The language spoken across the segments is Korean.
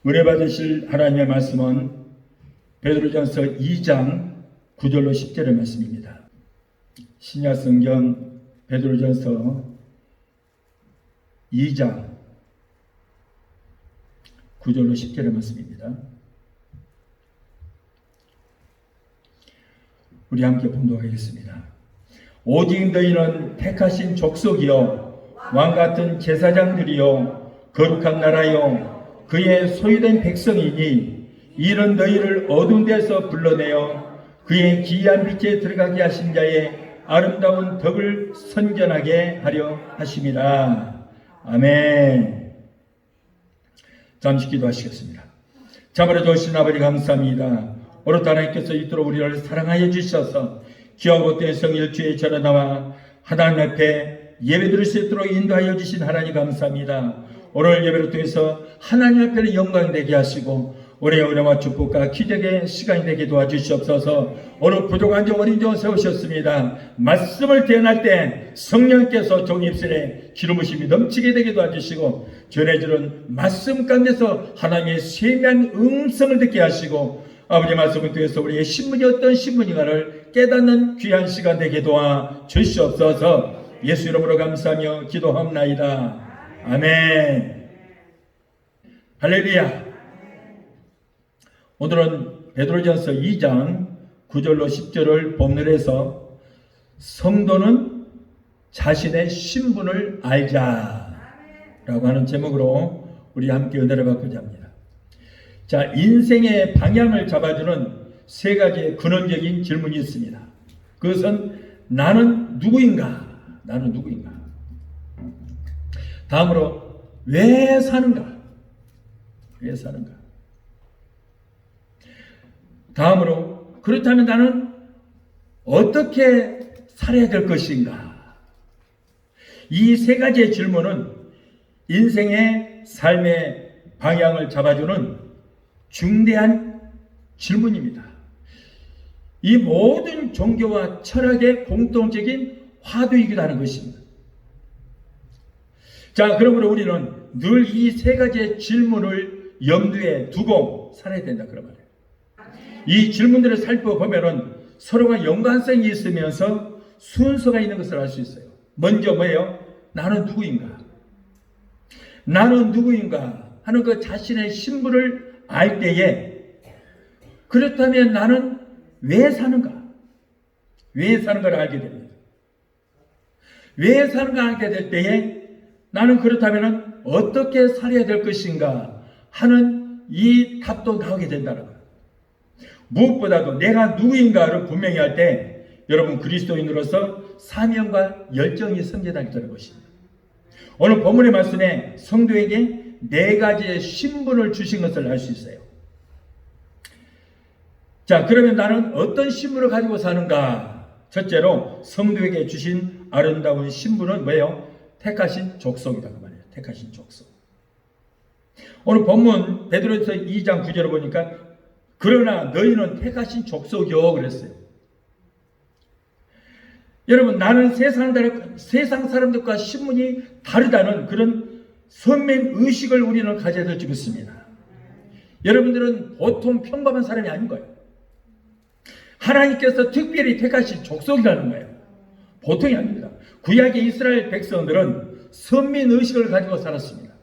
은혜 받으실 하나님의 말씀은 베드로전서 2장 9절로 10절의 말씀입니다. 신약성경 베드로전서 2장 9절로 10절의 말씀입니다. 우리 함께 봉독하겠습니다. 오직 너희는 택하신 족속이요 왕같은 제사장들이요 거룩한 나라요 그의 소유된 백성이니 이는 너희를 어두운 데서 불러내어 그의 기이한 빛에 들어가게 하신 자의 아름다운 덕을 선전하게 하려 하심이라. 아멘. 잠시 기도하시겠습니다. 자비로 좋으신 아버지 감사합니다. 오늘 하나님께서 이토록 우리를 사랑하여 주셔서 귀하고 된 성일주의 전에 나와 하나님 앞에 예배 드릴 수 있도록 인도하여 주신 하나님 감사합니다. 오늘 예배를 통해서 하나님 앞에는 영광이 되게 하시고 올해의 은혜와 축복과 기적의 시간이 되게 도와주시옵소서. 오늘 부족한 점 어린 점 세우셨습니다. 말씀을 대언할 때 성령께서 종이 입술에 기름 부심이 넘치게 되게 도와주시고 전해주는 말씀 가운데서 하나님의 세미한 음성을 듣게 하시고 아버지 말씀을 통해서 우리의 신분이 어떤 신분인가를 깨닫는 귀한 시간 되게 도와주시옵소서. 예수 이름으로 감사하며 기도합나이다. 아멘. 할렐루야. 오늘은 베드로전서 2장 9절로 10절을 본문으로 해서 성도는 자신의 신분을 알자라고 하는 제목으로 우리 함께 은혜를 받고자 합니다. 자, 인생의 방향을 잡아주는 세 가지의 근원적인 질문이 있습니다. 그것은 나는 누구인가? 나는 누구인가? 다음으로 왜 사는가? 왜 사는가? 다음으로 그렇다면 나는 어떻게 살아야 될 것인가? 이 세 가지의 질문은 인생의 삶의 방향을 잡아주는 중대한 질문입니다. 이 모든 종교와 철학의 공통적인 화두이기도 하는 것입니다. 자, 그러므로 우리는 늘 이 세 가지의 질문을 염두에 두고 살아야 된다 그런 말이에요. 이 질문들을 살펴보면은 서로가 연관성이 있으면서 순서가 있는 것을 알 수 있어요. 먼저 뭐예요? 나는 누구인가? 나는 누구인가? 하는 그 자신의 신분을 알 때에 그렇다면 나는 왜 사는가? 왜 사는가를 알게 됩니다. 왜 사는가 알게 될 때에 나는 그렇다면 어떻게 살아야 될 것인가 하는 이 답도 나오게 된다는 거예요. 무엇보다도 내가 누구인가를 분명히 할 때 여러분 그리스도인으로서 사명과 열정이 성취하게 되는 것입니다. 오늘 본문의 말씀에 성도에게 네 가지의 신분을 주신 것을 알 수 있어요. 자, 그러면 나는 어떤 신분을 가지고 사는가? 첫째로 성도에게 주신 아름다운 신분은 뭐예요? 택하신 족속이다 그 말이에요. 택하신 족속. 오늘 본문 베드로전서 2장 9절을 보니까 그러나 너희는 택하신 족속이요 그랬어요. 여러분 나는 세상 사람들과 신분이 다르다는 그런 선민 의식을 우리는 가져야 될 줄 믿습니다. 여러분들은 보통 평범한 사람이 아닌 거예요. 하나님께서 특별히 택하신 족속이라는 거예요. 보통이 아닙니다. 구약의 이스라엘 백성들은 선민 의식을 가지고 살았습니다.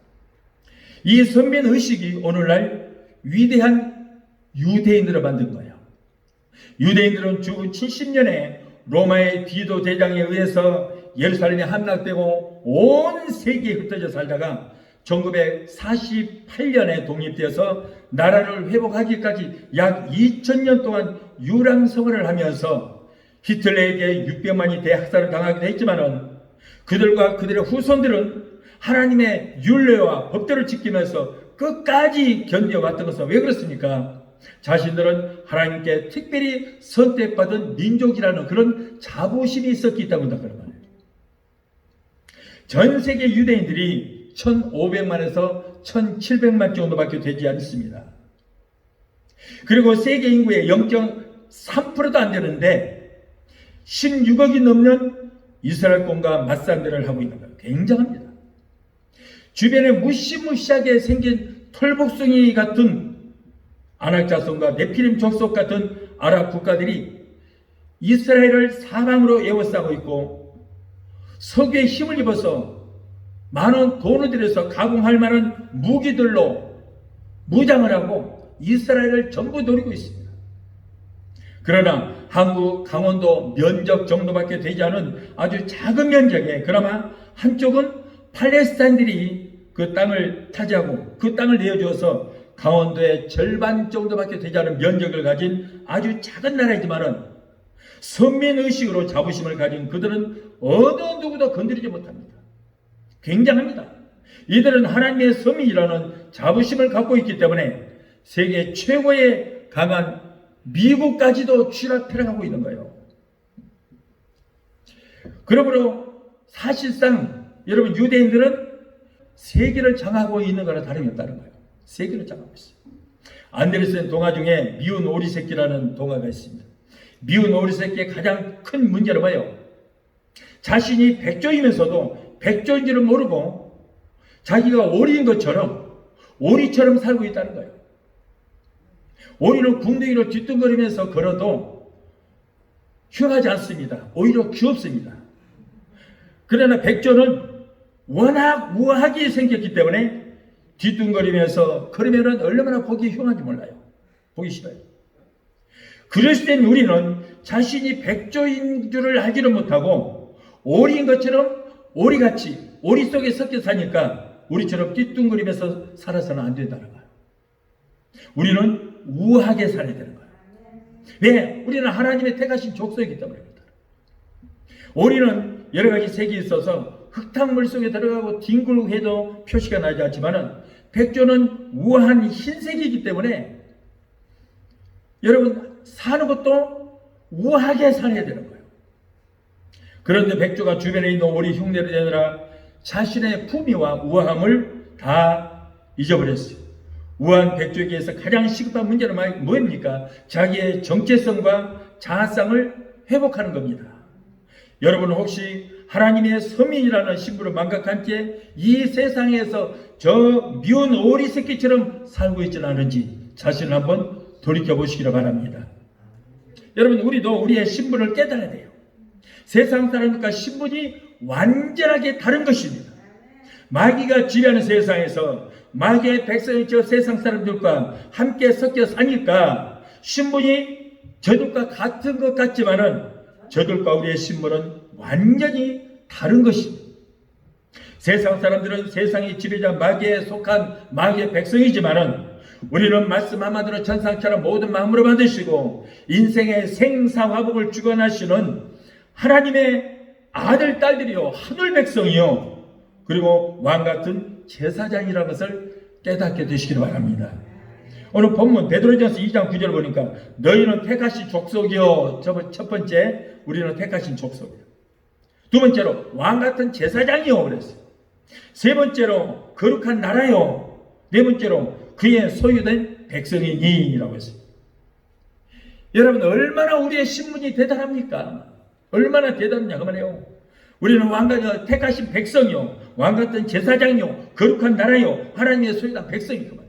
이 선민 의식이 오늘날 위대한 유대인들을 만든 거예요. 유대인들은 주 70년에 로마의 디도 대장에 의해서 예루살렘이 함락되고 온 세계에 흩어져 살다가 1948년에 독립되어서 나라를 회복하기까지 약 2000년 동안 유랑생활을 하면서 히틀러에게 600만이 대학살을 당하기도 했지만은 그들과 그들의 후손들은 하나님의 율례와 법대로 지키면서 끝까지 견뎌왔던 것은 왜 그렇습니까? 자신들은 하나님께 특별히 선택받은 민족이라는 그런 자부심이 있었기 때문이다 그런 말이에요. 전 세계 유대인들이 1500만에서 1700만 정도밖에 되지 않습니다. 그리고 세계 인구의 0.3%도 안 되는데 16억이 넘는 이스라엘권과 맞상대를 하고 있는 거예요. 굉장합니다. 주변에 무시무시하게 생긴 털복숭이 같은 아낙 자손과 네피림 족속 같은 아랍 국가들이 이스라엘을 사방으로 에워싸고 있고 석유에 힘을 입어서 많은 돈을 들여서 가공할 만한 무기들로 무장을 하고 이스라엘을 전부 노리고 있습니다. 그러나 한국 강원도 면적 정도밖에 되지 않은 아주 작은 면적에 그나마 한쪽은 팔레스타인들이 그 땅을 차지하고 그 땅을 내어주어서 강원도의 절반 정도밖에 되지 않은 면적을 가진 아주 작은 나라이지만은 선민의식으로 자부심을 가진 그들은 어느 누구도 건드리지 못합니다. 굉장합니다. 이들은 하나님의 서민이라는 자부심을 갖고 있기 때문에 세계 최고의 강한 미국까지도 추락해가고 있는 거예요. 그러므로 사실상 여러분 유대인들은 세계를 장악하고 있는 거나 다름이 없다는 거예요. 세계를 장악하고 있어요. 안데르센 동화 중에 미운 오리 새끼라는 동화가 있습니다. 미운 오리 새끼의 가장 큰 문제는 뭐예요? 자신이 백조이면서도 백조인지를 모르고 자기가 오리인 것처럼 오리처럼 살고 있다는 거예요. 오리는 궁둥이로 뒤뚱거리면서 걸어도 흉하지 않습니다. 오히려 귀엽습니다. 그러나 백조는 워낙 우아하게 생겼기 때문에 뒤뚱거리면서 걸으면 얼마나 보기 흉한지 몰라요. 보기 싫어요. 그랬을 땐 우리는 자신이 백조인 줄을 알지는 못하고 오리인 것처럼 오리같이 오리 속에 섞여 사니까 우리처럼 뒤뚱거리면서 살아서는 안 된다는 거예요. 우리는 우아하게 살아야 되는 거예요. 왜? 우리는 하나님의 택하신 족속이기 때문에 그렇다. 오리는 여러 가지 색이 있어서 흙탕물 속에 들어가고 뒹굴해도 표시가 나지 않지만은 백조는 우아한 흰색이기 때문에 여러분 사는 것도 우아하게 살아야 되는 거예요. 그런데 백조가 주변에 있는 오리 흉내를 내느라 자신의 품위와 우아함을 다 잊어버렸어요. 우아한 백조에게서 가장 시급한 문제는 뭡니까? 자기의 정체성과 자아성을 회복하는 겁니다. 여러분 혹시 하나님의 서민이라는 신분을 망각한 채 이 세상에서 저 미운 오리 새끼처럼 살고 있지는 않은지 자신을 한번 돌이켜보시기를 바랍니다. 여러분 우리도 우리의 신분을 깨달아야 돼요. 세상 사람들과 신분이 완전하게 다른 것입니다. 마귀가 지배하는 세상에서 마귀의 백성이 저 세상 사람들과 함께 섞여 사니까 신분이 저들과 같은 것 같지만은 저들과 우리의 신분은 완전히 다른 것입니다. 세상 사람들은 세상의 지배자 마귀에 속한 마귀의 백성이지만은 우리는 말씀 한마디로 천상처럼 모든 마음으로 만드시고 인생의 생사화복을 주관하시는 하나님의 아들 딸들이요 하늘 백성이요 그리고 왕같은 제사장이라는 것을 깨닫게 되시기를 바랍니다. 오늘 본문 베드로전서 2장 9절 보니까 너희는 택하신 족속이요 첫 번째 우리는 택하신 족속이요 두 번째로 왕같은 제사장이요 그랬어요. 세 번째로 거룩한 나라요 네 번째로 그의 소유된 백성이니 라고 했어요. 여러분 얼마나 우리의 신분이 대단합니까? 얼마나 대단하냐 그 말이에요. 우리는 왕같은 택하신 백성이요 왕같은 제사장이요 거룩한 나라요 하나님의 소유된 백성이 그 말이에요.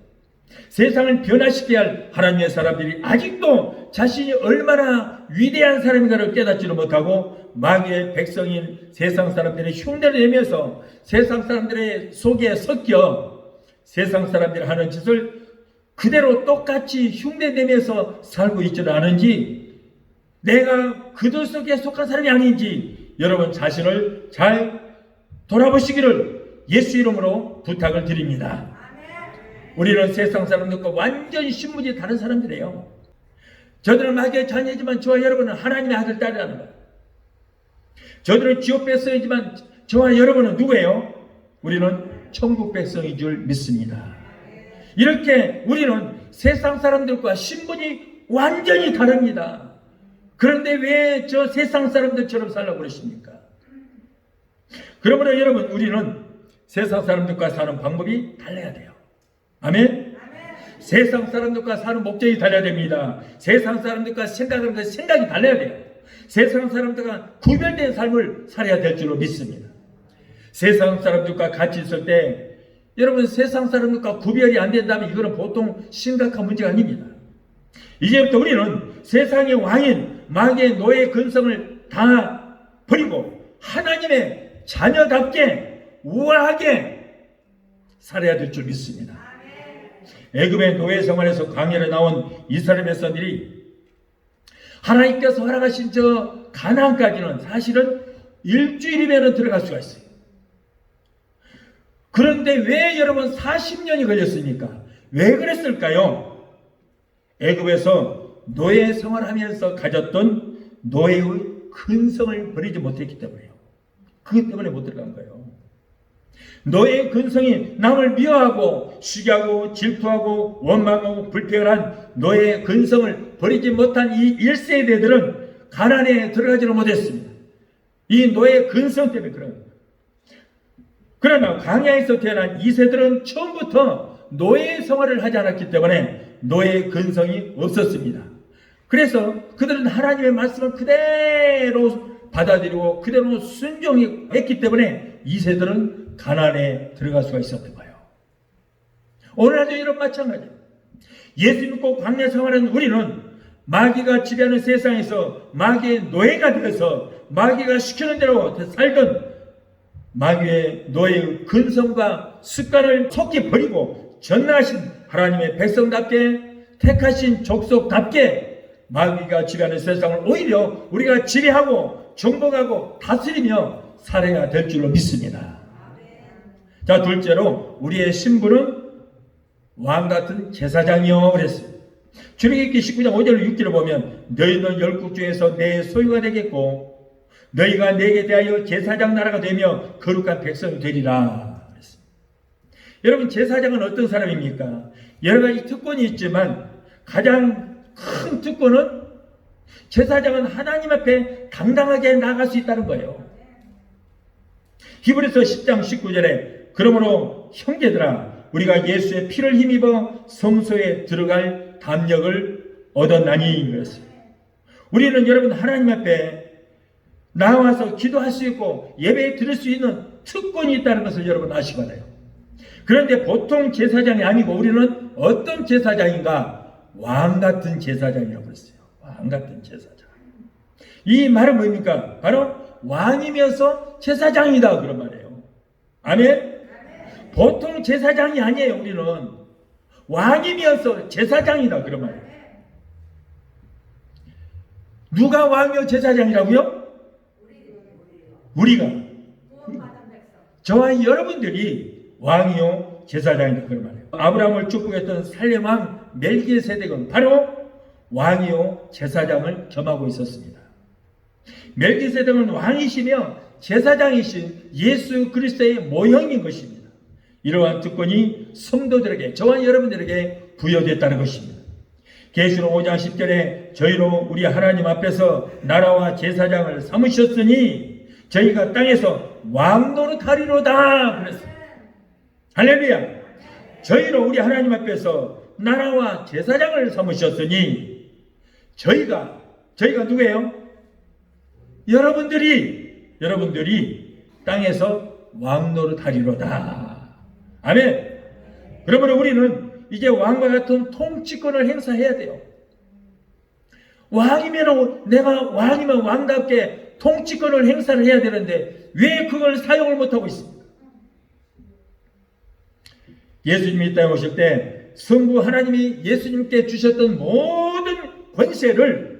세상을 변화시키게 할 하나님의 사람들이 아직도 자신이 얼마나 위대한 사람인가를 깨닫지를 못하고 마귀의 백성인 세상 사람들의 흉내를 내면서 세상 사람들의 속에 섞여 세상 사람들이 하는 짓을 그대로 똑같이 흉내내면서 살고 있지는 않은지 내가 그들 속에 속한 사람이 아닌지 여러분 자신을 잘 돌아보시기를 예수 이름으로 부탁을 드립니다. 우리는 세상 사람들과 완전히 신분이 다른 사람들이에요. 저들은 마귀의 자녀이지만 저와 여러분은 하나님의 아들 딸이라는 거예요. 저들은 지옥 백성이지만 저와 여러분은 누구예요? 우리는 천국 백성인 줄 믿습니다. 이렇게 우리는 세상 사람들과 신분이 완전히 다릅니다. 그런데 왜 저 세상 사람들처럼 살라고 그러십니까? 그러므로 여러분 우리는 세상 사람들과 사는 방법이 달라야 돼요. 아멘? 세상 사람들과 사는 목적이 달라야 됩니다. 세상 사람들과 생각하는 그 생각이 달라야 돼요. 세상 사람들과 구별된 삶을 살아야 될 줄로 믿습니다. 세상 사람들과 같이 있을 때 여러분 세상 사람들과 구별이 안 된다면 이거는 보통 심각한 문제가 아닙니다. 이제부터 우리는 세상의 왕인 마귀의 노예 근성을 다 버리고 하나님의 자녀답게 우아하게 살아야 될 줄 믿습니다. 애굽의 노예 생활에서 광야로 나온 이스라엘 백성들이 하나님께서 허락하신 저 가나안까지는 사실은 일주일이면 들어갈 수가 있어요. 그런데 왜 여러분 40년이 걸렸습니까? 왜 그랬을까요? 애굽에서 노예 생활하면서 가졌던 노예의 근성을 버리지 못했기 때문에요. 그것 때문에 못 들어간 거예요. 노예의 근성이 남을 미워하고 시기하고 질투하고 원망하고 불평한 노예의 근성을 버리지 못한 이 1세대들은 가나안에 들어가지를 못했습니다. 이 노예의 근성 때문에 그런 거예요. 그러나 광야에서 태어난 2세들은 처음부터 노예 생활을 하지 않았기 때문에 노예의 근성이 없었습니다. 그래서 그들은 하나님의 말씀을 그대로 받아들이고 그대로 순종했기 때문에 2세들은 가나안에 들어갈 수가 있었던 거예요. 오늘날도 이런 마찬가지예요. 예수 믿고 광야 생활하는 우리는 마귀가 지배하는 세상에서 마귀의 노예가 되어서 마귀가 시키는 대로 살던 마귀의 노예의 근성과 습관을 속히 버리고 전능하신 하나님의 백성답게 택하신 족속답게 마귀가 지배하는 세상을 오히려 우리가 지배하고 정복하고 다스리며 살아야 될 줄로 믿습니다. 자, 둘째로 우리의 신분은 왕같은 제사장이요 그랬어요. 출애굽기 19장 5절 6절을 보면 너희는 열국 중에서 내 소유가 되겠고 너희가 내게 대하여 제사장 나라가 되며 거룩한 백성이 되리라 그랬습니다. 여러분 제사장은 어떤 사람입니까? 여러 가지 특권이 있지만 가장 큰 특권은 제사장은 하나님 앞에 당당하게 나갈 수 있다는 거예요. 히브리서 10장 19절에 그러므로 형제들아 우리가 예수의 피를 힘입어 성소에 들어갈 담력을 얻었나니 그랬어요. 우리는 여러분 하나님 앞에 나와서 기도할 수 있고 예배 드릴 수 있는 특권이 있다는 것을 여러분 아시기 바라요. 그런데 보통 제사장이 아니고 우리는 어떤 제사장인가? 왕같은 제사장이라고 그랬어요. 왕같은 제사장. 이 말은 뭡니까? 바로 왕이면서 제사장이다 그런 말이에요. 아멘? 보통 제사장이 아니에요. 우리는 왕이면서 제사장이다 그런 말이에요. 누가 왕이요 제사장이라고요? 우리가 저와 여러분들이 왕이요 제사장이다 그런 말이에요. 아브라함을 축복했던 살렘 왕 멜기세덱은 바로 왕이요 제사장을 겸하고 있었습니다. 멜기세덱은 왕이시며 제사장이신 예수 그리스도의 모형인 것입니다. 이러한 특권이 성도들에게 저와 여러분들에게 부여됐다는 것입니다. 계시록 5장 10절에 저희로 우리 하나님 앞에서 나라와 제사장을 삼으셨으니 저희가 땅에서 왕노릇하리로다 그랬어요. 할렐루야. 저희로 우리 하나님 앞에서 나라와 제사장을 삼으셨으니 저희가 누구예요? 여러분들이 땅에서 왕노릇하리로다. 아멘. 그러므로 우리는 이제 왕과 같은 통치권을 행사해야 돼요. 내가 왕이면 왕답게 통치권을 행사를 해야 되는데 왜 그걸 사용을 못하고 있습니까? 예수님이 이 땅에 오실 때 성부 하나님이 예수님께 주셨던 모든 권세를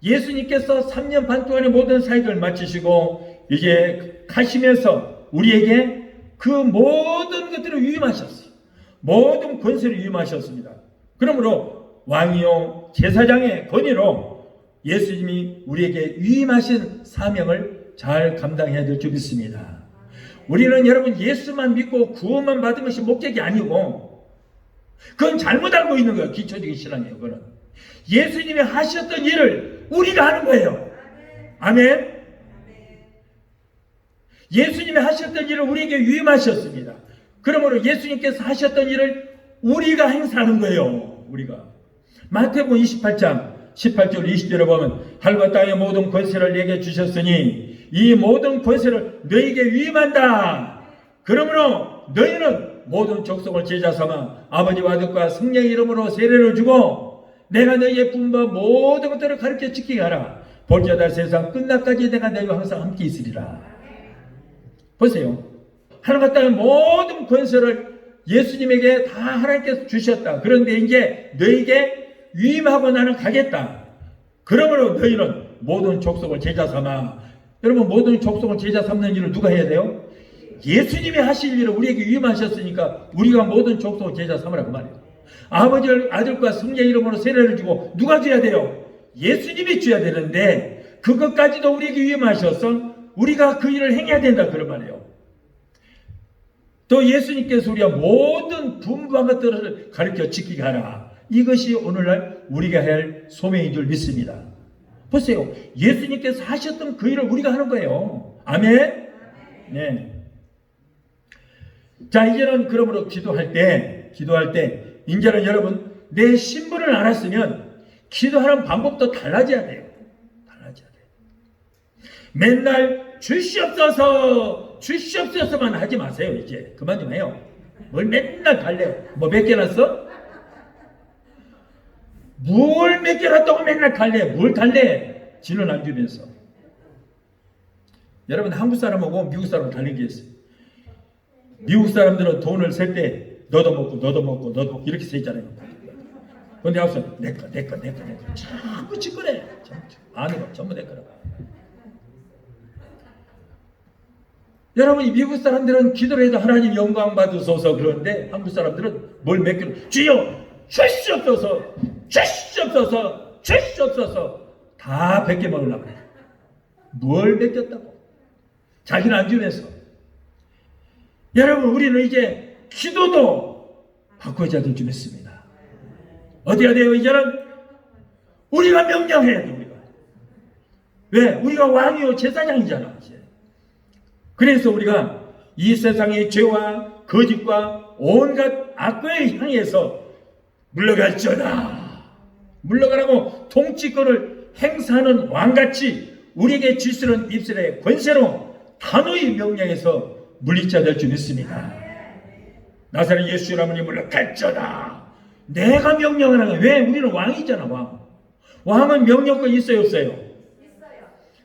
예수님께서 3년 반 동안의 모든 사역을 마치시고 이제 가시면서 우리에게 그 모든 것들을 위임하셨어요. 모든 권세를 위임하셨습니다. 그러므로 왕이요 제사장의 권위로 예수님이 우리에게 위임하신 사명을 잘 감당해야 될 줄 믿습니다. 우리는 여러분 예수만 믿고 구원만 받은 것이 목적이 아니고 그건 잘못 알고 있는 거예요. 기초적인 신앙이에요. 그건 예수님이 하셨던 일을 우리가 하는 거예요. 아멘. 예수님이 하셨던 일을 우리에게 위임하셨습니다. 그러므로 예수님께서 하셨던 일을 우리가 행사하는 거예요. 우리가 마태복음 28장 18절 20절에 보면 하늘과 땅의 모든 권세를 내게 주셨으니 이 모든 권세를 너에게 위임한다. 그러므로 너희는 모든 족속을 제자 삼아 아버지와 아들과 성령의 이름으로 세례를 주고 내가 너희의 분바 모든 것들을 가르쳐 지키게 하라. 볼지어다 세상 끝날까지 내가 너희와 항상 함께 있으리라. 보세요. 하나님과 땅의 모든 권세를 예수님에게 다 하나님께서 주셨다. 그런데 이제 너희에게 위임하고 나는 가겠다. 그러므로 너희는 모든 족속을 제자 삼아. 여러분, 모든 족속을 제자 삼는 일을 누가 해야 돼요? 예수님이 하실 일을 우리에게 위임하셨으니까 우리가 모든 족속을 제자 삼으라고 말해요. 아버지, 아들과 성령의 이름으로 세례를 주고 누가 줘야 돼요? 예수님이 줘야 되는데 그것까지도 우리에게 위임하셔서 우리가 그 일을 행해야 된다 그런 말이에요. 또 예수님께서 우리가 모든 분부한 것들을 가르쳐 지키게 하라. 이것이 오늘날 우리가 해야 할 소명인 줄 믿습니다. 보세요. 예수님께서 하셨던 그 일을 우리가 하는 거예요. 아멘? 네. 자, 이제는 그러므로 기도할 때, 이제는 여러분, 내 신분을 알았으면 기도하는 방법도 달라져야 돼요. 달라져야 돼요. 맨날 주시옵소서만 하지 마세요, 이제. 그만 좀 해요. 뭘 맨날 달래요. 뭐 몇 개 났어? 뭘 몇 개 났다고 맨날 달래. 뭘 달래? 진을 안 주면서. 여러분, 한국 사람하고 미국 사람 다른 게 있어요. 미국 사람들은 돈을 셀 때 너도 먹고 이렇게 세 있잖아요. 그런데 여기서 내꺼 자꾸 짓거래. 아는 거 전부 내 거라고. 여러분, 이 미국 사람들은 기도를 해도 하나님 영광 받으소서 그러는데 한국 사람들은 뭘 맡기는 주여 주시옵소서 다 베껴 먹으려고 해요. 뭘 베꼈다고? 자기는 안 주면서. 여러분, 우리는 이제 기도도 바꿔야 될 줄 믿습니다. 어디가 돼요? 이제는 우리가 명령해야 돼. 우리가. 왜? 우리가 왕이요 제사장이잖아. 이제. 그래서 우리가 이 세상의 죄와 거짓과 온갖 악을 향해서 물러가라고 통치권을 행사하는 왕같이 우리에게 지시는 입술의 권세로 단호히 명령해서 물리쳐야 될 줄 믿습니다. 나사렛 예수 이름으로 물러갈지어다. 내가 명령을 하는 거야. 왜? 우리는 왕이잖아. 왕은 명령권이 있어요, 없어요? 있어요.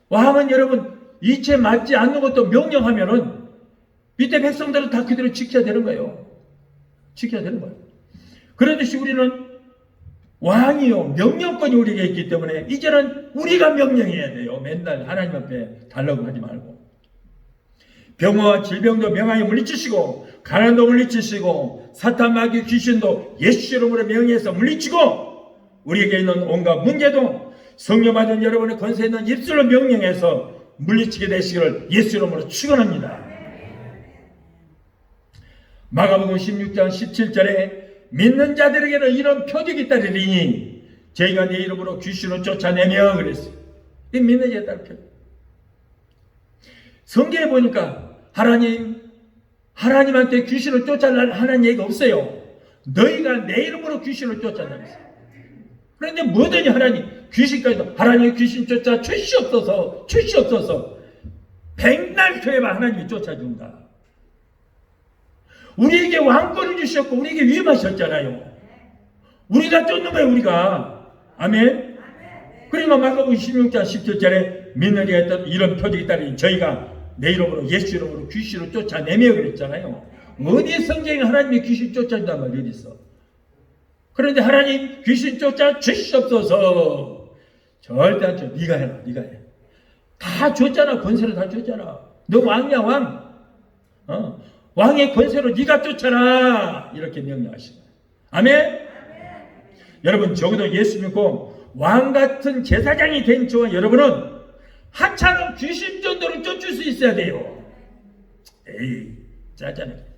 왕은 여러분 이체 맞지 않는 것도 명령하면은 밑에 백성들은 다 그대로 지켜야 되는 거예요. 지켜야 되는 거예요. 그러듯이 우리는 왕이요 명령권이 우리에게 있기 때문에 이제는 우리가 명령해야 돼요. 맨날 하나님 앞에 달라고 하지 말고. 병화와 질병도 명하여 물리치시고 가난도 물리치시고 사탄 마귀 귀신도 예수 이름으로 명령해서 물리치고 우리에게 있는 온갖 문제도 성령 받은 여러분의 권세 있는 입술로 명령해서 물리치게 되시기를 예수 이름으로 축원합니다. 마가복음 16장 17절에 믿는 자들에게는 이런 표적이 따르리니 저희가 내 이름으로 귀신을 쫓아내며 그랬어요. 이 믿는 자에 따른 표적. 성경에 보니까 하나님한테 귀신을 쫓아내라는 얘기가 없어요. 너희가 내 이름으로 귀신을 쫓아내면서. 그런데 뭐더니 귀신까지도 하나님 귀신 쫓아 주시옵소서. 백날 교회만 하나님이 쫓아준다. 우리에게 왕권을 주셨고 우리에게 위임하셨잖아요. 우리가 쫓는 거예요. 우리가. 아멘. 그러니까 마가복음 16장 17절에 믿는 자가 있던 이런 표적이 따르니 저희가 내 이름으로 예수 이름으로 귀신을 쫓아내며 그랬잖아요. 어디에 성경에 하나님이 귀신 쫓아준단 말이 어디 있어? 그런데 하나님 귀신 쫓아 주시옵소서. 절대 안 줘. 네가 해라. 다 줬잖아. 권세를 다 줬잖아. 너 왕이야 왕. 왕의 권세로 네가 쫓아라. 이렇게 명령하시고. 아멘? 여러분 적어도 예수 믿고 왕같은 제사장이 된 저와 여러분은 하찮은 귀신 전도를 쫓을 수 있어야 돼요. 에이 짜잖아요.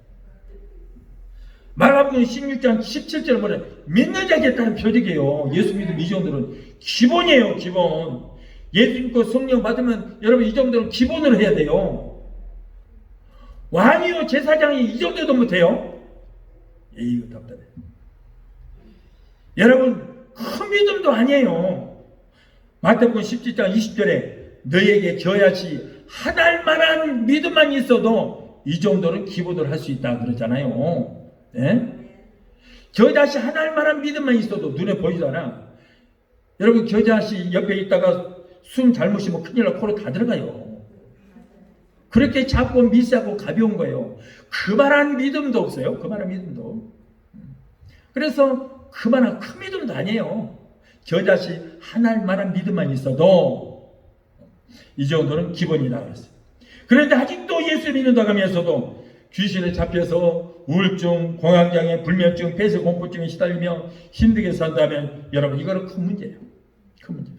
마가복음 16장 17절을 보면 믿는 자에게 따른 표적이에요. 예수 믿음 이 정도는 기본이에요. 기본. 예수 믿고 성령 받으면 여러분 이 정도는 기본으로 해야 돼요. 왕이요 제사장이 이 정도도 못해요. 이거 답답해. 여러분 큰 믿음도 아니에요. 마태복음 17장 20절에 너희에게 겨야지 한 알만한 믿음만 있어도 이 정도는 기도를 할 수 있다 그러잖아요. 네? 겨자씨 하나만한 믿음만 있어도 눈에 보이잖아. 여러분 겨자씨 옆에 있다가 숨 잘못 쉬면 큰일 나 코로 다 들어가요. 그렇게 작고 미세하고 가벼운 거예요. 그만한 믿음도 없어요. 그만한 믿음도. 그래서 그만한 큰 믿음도 아니에요. 겨자씨 하나만한 믿음만 있어도 이 정도는 기본이다 그랬어요. 그런데 아직도 예수 믿는다고 하면서도 귀신에 잡혀서 우울증, 공황장애, 불면증, 폐쇄공포증에 시달리며 힘들게 산다면 여러분 이거는 큰 문제예요. 큰 문제.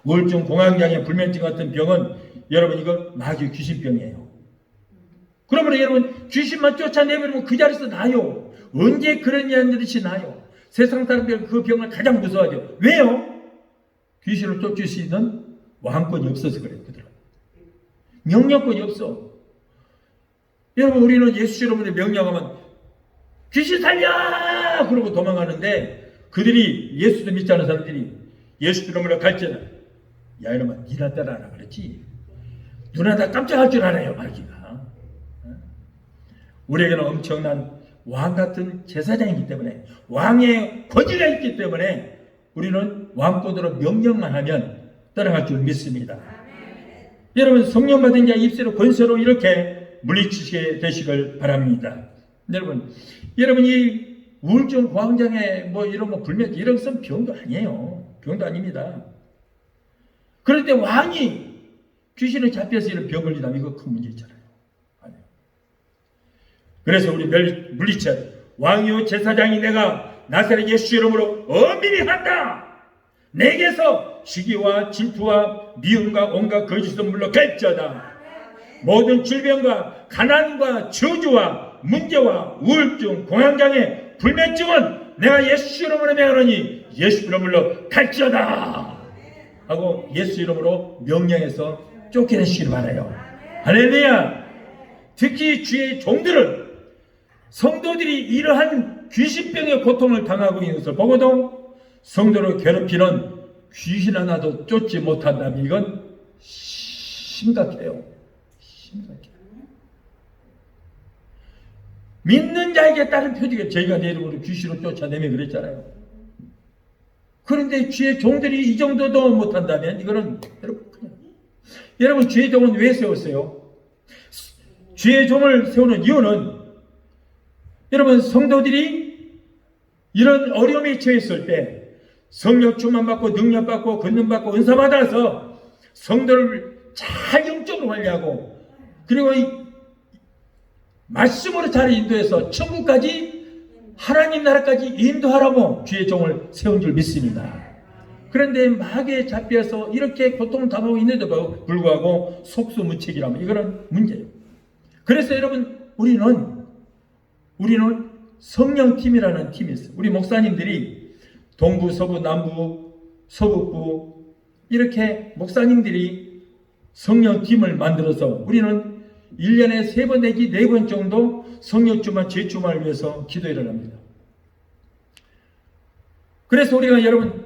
우울증, 공황장애, 불면증 같은 병은 여러분 이거 마귀 귀신병이에요. 그러면 여러분 귀신만 쫓아내버리면 그 자리에서 나요. 언제 그런 일들이 나요. 세상 사람들은 그 병을 가장 무서워하죠. 왜요? 귀신을 쫓을 수 있는 왕권이 없어서 그래요. 그들은. 명령권이 없어. 여러분 우리는 예수 여러분의 명령하면 귀신 살려! 그러고 도망가는데 그들이 예수도 믿지 않은 사람들이 예수 이름으로 갈지어다. 야 이놈아 니나 따라하라 그랬지. 누나 다 깜짝할 줄 알아요 마귀가. 우리에게는 엄청난 왕같은 제사장이기 때문에 왕의 권위가 있기 때문에 우리는 왕권으로 명령만 하면 따라갈 줄 믿습니다. 여러분 성령 받은 자 입술로 권세로 이렇게 물리치게 되시길 바랍니다. 여러분 이 우울증, 공황장애 뭐 이런 거 불면증 이런 것은 병도 아니에요. 병도 아닙니다. 그런데 왕이 귀신에 잡혀서 이런 병 걸리다면 이거 큰 문제 있잖아요. 아니에요. 그래서 우리 물리쳐야 돼. 왕이요 제사장이 내가 나사렛 예수 이름으로 엄밀히 한다. 내게서 시기와 질투와 미움과 온갖 거짓은 물러갈지어다. 모든 질병과 가난과 저주와 문제와 우울증, 공황장애, 불면증은 내가 예수 이름으로 명하노니 예수 이름으로 갈지어다 하고 예수 이름으로 명령해서 쫓겨내시기를 바라요. 할렐루야. 특히 주의 종들은 성도들이 이러한 귀신병의 고통을 당하고 있는 것을 보고도 성도를 괴롭히는 귀신 하나도 쫓지 못한다면 이건 심각해요. 심각해요. 믿는 자에게 따른 표지가 저희가 내 이름으로 귀신을 쫓아내며 그랬잖아요. 그런데 주의 종들이 이 정도도 못한다면 이거는 여러분 주의 종은 왜 세웠어요? 주의 종을 세우는 이유는 여러분 성도들이 이런 어려움에 처했을 때 성령 충만 받고 능력 받고 권능 받고 은사 받아서 성도를 잘 영적으로 관리하고 그리고 이 말씀으로 잘 인도해서 천국까지 하나님 나라까지 인도하라고 주의 종을 세운 줄 믿습니다. 그런데 마귀에 잡혀서 이렇게 고통을 당하고 있는데도 불구하고 속수무책이라면 이거는 문제예요. 그래서 여러분 우리는 성령팀이라는 팀이 있어요. 우리 목사님들이 동부, 서부, 남부, 서북부 이렇게 목사님들이 성령팀을 만들어서 우리는 1년에 3번 내지 4번 정도 성령주만 제주만을 위해서 기도를 합니다. 그래서 우리가 여러분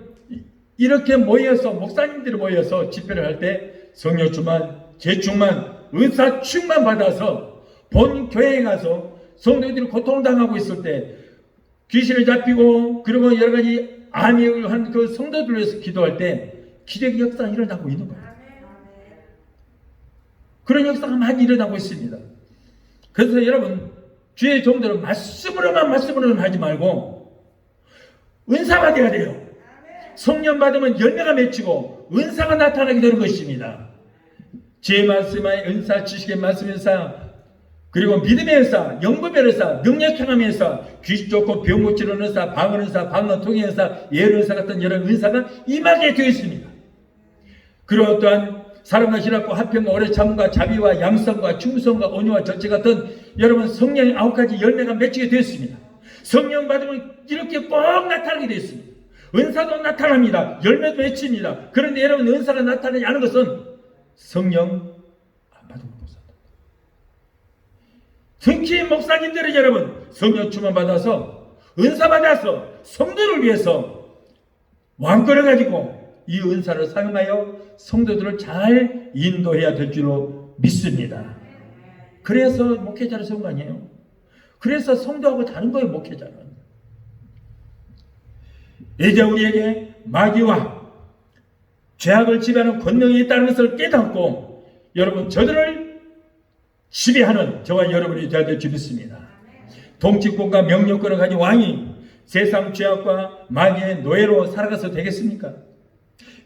이렇게 모여서 목사님들이 모여서 집회를 할 때 성령주만 제주만 은사 충만 받아서 본 교회에 가서 성도들이 고통을 당하고 있을 때 귀신을 잡히고 그리고 여러 가지 암이 한 그 성도들을 위해서 기도할 때 기적의 역사가 일어나고 있는 거예요. 그런 역사가 많이 일어나고 있습니다. 그래서 여러분 주의 종들은 말씀으로만 하지 말고 은사 받아야 돼요. 성령 받으면 열매가 맺히고 은사가 나타나게 되는 것입니다. 주의 말씀의 은사, 지식의 말씀 은사, 그리고 믿음의 은사, 영법의 은사, 능력 행함의 은사, 귀신 쫓고 병 고치는 은사, 방언 은사, 방언 통의 은사, 예언 은사 같은 여러 은사가 임하게 되어 있습니다. 그리고 또한 사랑과 신학과 화평과 오래 참음과 자비와 양성과 충성과 온유와 절제 같은 여러분 성령의 9가지 열매가 맺히게 되었습니다. 성령 받으면 이렇게 꼭 나타나게 되어 있습니다. 은사도 나타납니다. 열매도 맺힙니다. 그런데 여러분 은사가 나타나지 않은 것은 성령 안 받은 것입니다. 특히 목사님들은 여러분 성령 충만 받아서 은사 받아서 성도를 위해서 왕권을 가지고 이 은사를 사용하여 성도들을 잘 인도해야 될 줄로 믿습니다. 그래서 목회자를 세운 거 아니에요? 그래서 성도하고 다른 거예요, 목회자는. 이제 우리에게 마귀와 죄악을 지배하는 권능이 있다는 것을 깨닫고 여러분 저들을 지배하는 저와 여러분이 되어야 될 줄 믿습니다. 통치권과 명령권을 가진 왕이 세상 죄악과 마귀의 노예로 살아가서 되겠습니까?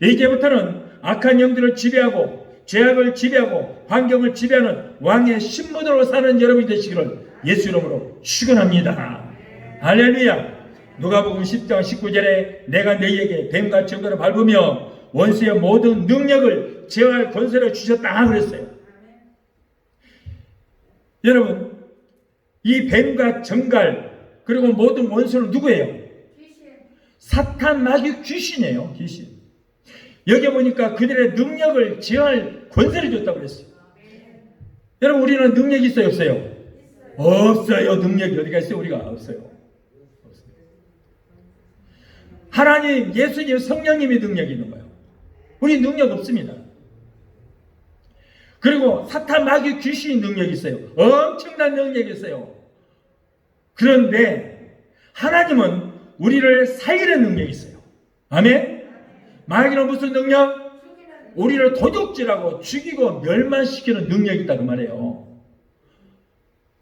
이제부터는 악한 영들을 지배하고 죄악을 지배하고 환경을 지배하는 왕의 신분으로 사는 여러분이 되시기를 예수 이름으로 축원합니다. 할렐루야. 누가복음 10장 19절에 내가 너희에게 뱀과 정갈을 밟으며 원수의 모든 능력을 제어할 권세를 주셨다 그랬어요. 여러분 이 뱀과 정갈 그리고 모든 원수는 누구예요? 사탄, 마귀, 귀신이에요. 귀신. 여기 보니까 그들의 능력을 제어할 권세를 줬다고 그랬어요. 여러분 우리는 능력이 있어요? 없어요? 없어요. 능력이 어디가 있어요? 우리가 없어요. 하나님, 예수님, 성령님이 능력이 있는 거예요. 우리 능력 없습니다. 그리고 사탄, 마귀, 귀신이 능력이 있어요. 엄청난 능력이 있어요. 그런데 하나님은 우리를 살리는 능력이 있어요. 아멘? 마귀는 무슨 능력? 우리를 도둑질하고 죽이고 멸망시키는 능력이 있다고 말해요.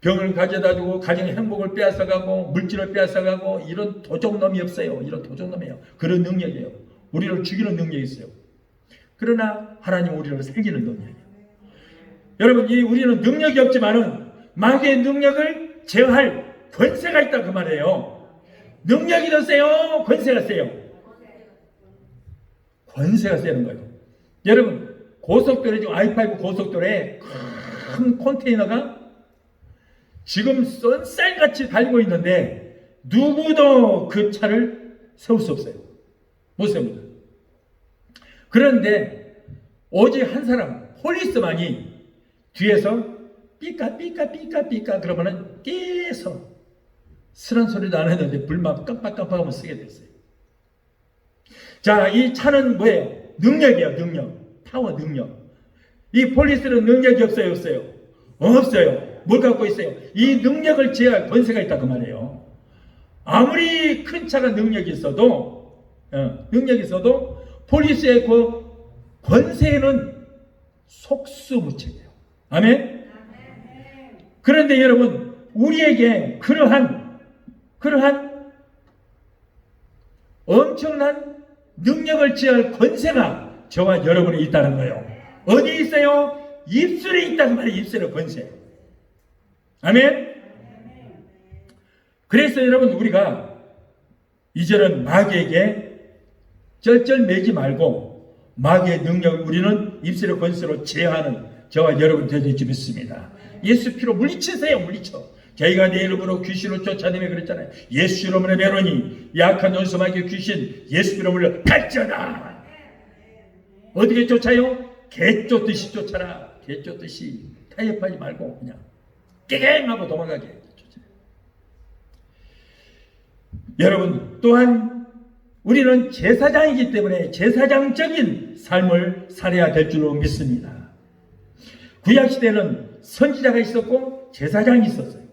병을 가져다 주고 가정의 행복을 빼앗아가고 물질을 빼앗아가고 이런 도적놈이 없어요. 이런 도적놈이에요. 그런 능력이에요. 우리를 죽이는 능력이 있어요. 그러나 하나님은 우리를 살리는 능력이에요. 여러분 우리는 능력이 없지만은 마귀의 능력을 제어할 권세가 있다 그 말이에요. 능력이 더 세요? 권세가 세요? 권세가 세는 거예요. 여러분 고속도로에 지금 I5 고속도로에 큰 컨테이너가 지금 쏜쌀같이 달리고 있는데 누구도 그 차를 세울 수 없어요. 못 세웁니다. 그런데 오직 한 사람 폴리스만이 뒤에서 삐까 그러면은 계속 스런 소리도 안 했는데 불만 깜빡하면 쓰게 됐어요. 자, 이 차는 뭐예요? 능력이에요. 능력. 파워 능력. 이 폴리스는 능력이 없어요? 없어요? 없어요. 뭘 갖고 있어요? 이 능력을 제어할 권세가 있다 그 말이에요. 아무리 큰 차가 능력이 있어도 폴리스의 그 권세는 속수무책이에요. 아멘? 그런데 여러분 우리에게 그러한 엄청난 능력을 제어할 권세가 저와 여러분이 있다는 거예요. 어디에 있어요? 입술에 있다는 말이에요. 입술의 권세. 아멘? 그래서 여러분 우리가 이제는 마귀에게 쩔쩔매지 말고 마귀의 능력을 우리는 입술의 권세로 제어하는 저와 여러분 되실 줄 믿습니다. 예수 피로 물리치세요. 물리쳐. 저희가 내 이름으로 귀신을 쫓아내며 그랬잖아요. 예수 이름으로 메로니 약한 원수 마귀 귀신 예수 이름으로 물려 탈져라. 어떻게 쫓아요? 개 쫓듯이 쫓아라. 개 쫓듯이 타협하지 말고 그냥 깨갱하고 도망가게 쫓아요. 여러분 또한 우리는 제사장이기 때문에 제사장적인 삶을 살아야 될 줄로 믿습니다. 구약시대는 선지자가 있었고 제사장이 있었어요.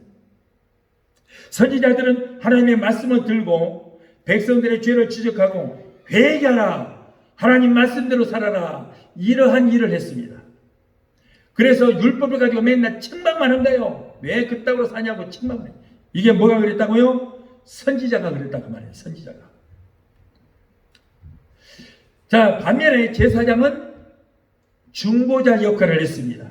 선지자들은 하나님의 말씀을 들고 백성들의 죄를 지적하고 회개하라, 하나님 말씀대로 살아라, 이러한 일을 했습니다. 그래서 율법을 가지고 맨날 책망만 한다요. 왜 그따구로 사냐고 책망을 해요. 이게 뭐가 그랬다고요? 선지자가 그랬다고 말해요. 선지자가. 자, 반면에 제사장은 중보자 역할을 했습니다.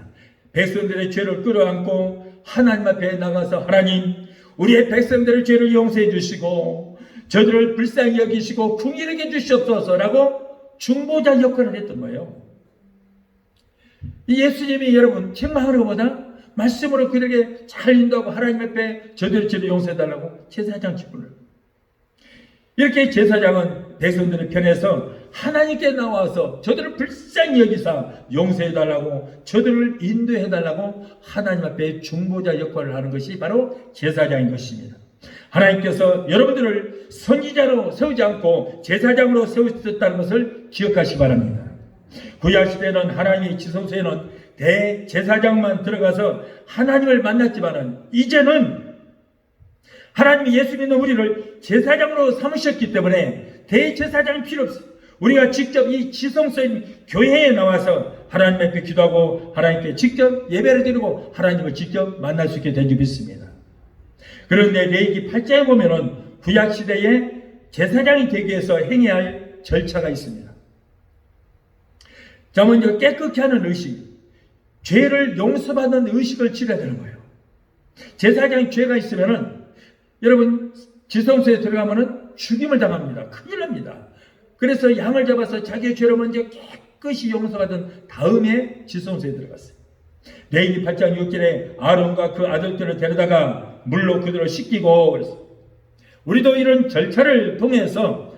백성들의 죄를 끌어안고 하나님 앞에 나가서 하나님 우리의 백성들의 죄를 용서해 주시고 저들을 불쌍히 여기시고 긍휼하게 주시옵소서라고 중보자 역할을 했던 거예요. 이 예수님이 여러분 책망하는 것보다 말씀으로 그들에게 잘 인도하고 하나님 앞에 저들의 죄를 용서해 달라고 제사장 직분을. 이렇게 제사장은 백성들의 편에서 하나님께 나와서 저들을 불쌍히 여기사 용서해 달라고 저들을 인도해 달라고 하나님 앞에 중보자 역할을 하는 것이 바로 제사장인 것입니다. 하나님께서 여러분들을 선지자로 세우지 않고 제사장으로 세우셨다는 것을 기억하시기 바랍니다. 구약 시대는 하나님의 지성소에는 대제사장만 들어가서 하나님을 만났지만은 이제는 하나님이 예수 믿는 우리를 제사장으로 삼으셨기 때문에 대제사장이 필요 없어요. 우리가 직접 이 지성소인 교회에 나와서 하나님 앞에 기도하고 하나님께 직접 예배를 드리고 하나님을 직접 만날 수 있게 된 줄 믿습니다. 그런데 레위기 8장에 보면은 구약 시대에 제사장이 되기 위해서 행해야 할 절차가 있습니다. 자, 먼저 깨끗게 하는 의식, 죄를 용서받는 의식을 치러야 되는 거예요. 제사장이 죄가 있으면은 여러분 지성소에 들어가면은 죽임을 당합니다. 큰일 납니다. 그래서 양을 잡아서 자기의 죄를 먼저 깨끗이 용서받은 다음에 지성소에 들어갔어요. 레위기 8장 6절에 아론과 그 아들들을 데려다가 물로 그들을 씻기고 그랬어요. 우리도 이런 절차를 통해서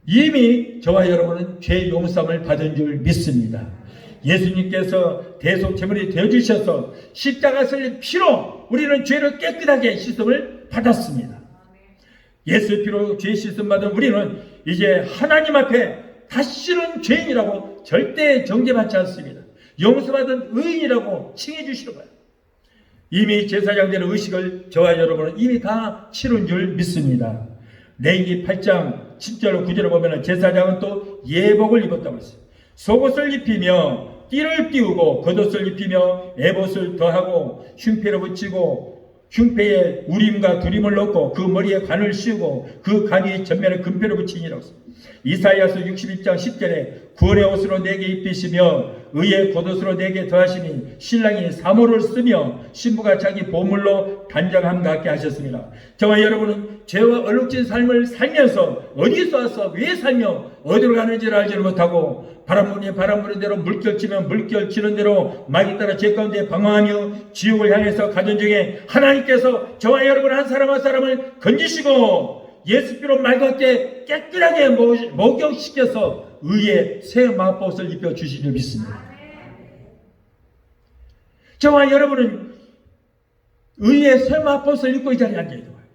이미 저와 여러분은 죄 용서함을 받은 줄 믿습니다. 예수님께서 대속제물이 되어주셔서 십자가 설린 피로 우리는 죄를 깨끗하게 씻음을 받았습니다. 예수 피로 죄 씻음 받은 우리는 이제 하나님 앞에 다시는 죄인이라고 절대 정죄받지 않습니다. 용서받은 의인이라고 칭해 주시는 거예요. 이미 제사장 되는 의식을 저와 여러분은 이미 다 치른 줄 믿습니다. 레위기 8장 10절 9절을 보면 제사장은 또 예복을 입었다고 했어요. 속옷을 입히며 띠를 띄우고 겉옷을 입히며 에봇을 더하고 흉패를 붙이고 흉패에 우림과 두림을 넣고 그 머리에 관을 씌우고 그 관 위에 전면에 금패를 붙이니라고 했습니다. 이사야서 62장 10절에 구원의 옷으로 내게 입히시며 의의 겉옷으로 내게 더하시니 신랑이 사모를 쓰며 신부가 자기 보물로 단장함 같게 하셨습니다. 저와 여러분은 죄와 얼룩진 삶을 살면서 어디서 와서 왜 살며 어디로 가는지를 알지를 못하고 바람 부는 대로 물결치면 물결치는 대로 마귀 따라 죄 가운데 방황하며 지옥을 향해서 가던 중에 하나님께서 저와 여러분 한 사람 한 사람을 건지시고 예수 피로 맑게 깨끗하게 목욕시켜서 의의 새 마법옷을 입혀주신 줄 믿습니다. 저와 여러분은 의의 새 마법옷을 입고 이 자리에 앉아있는 거예요.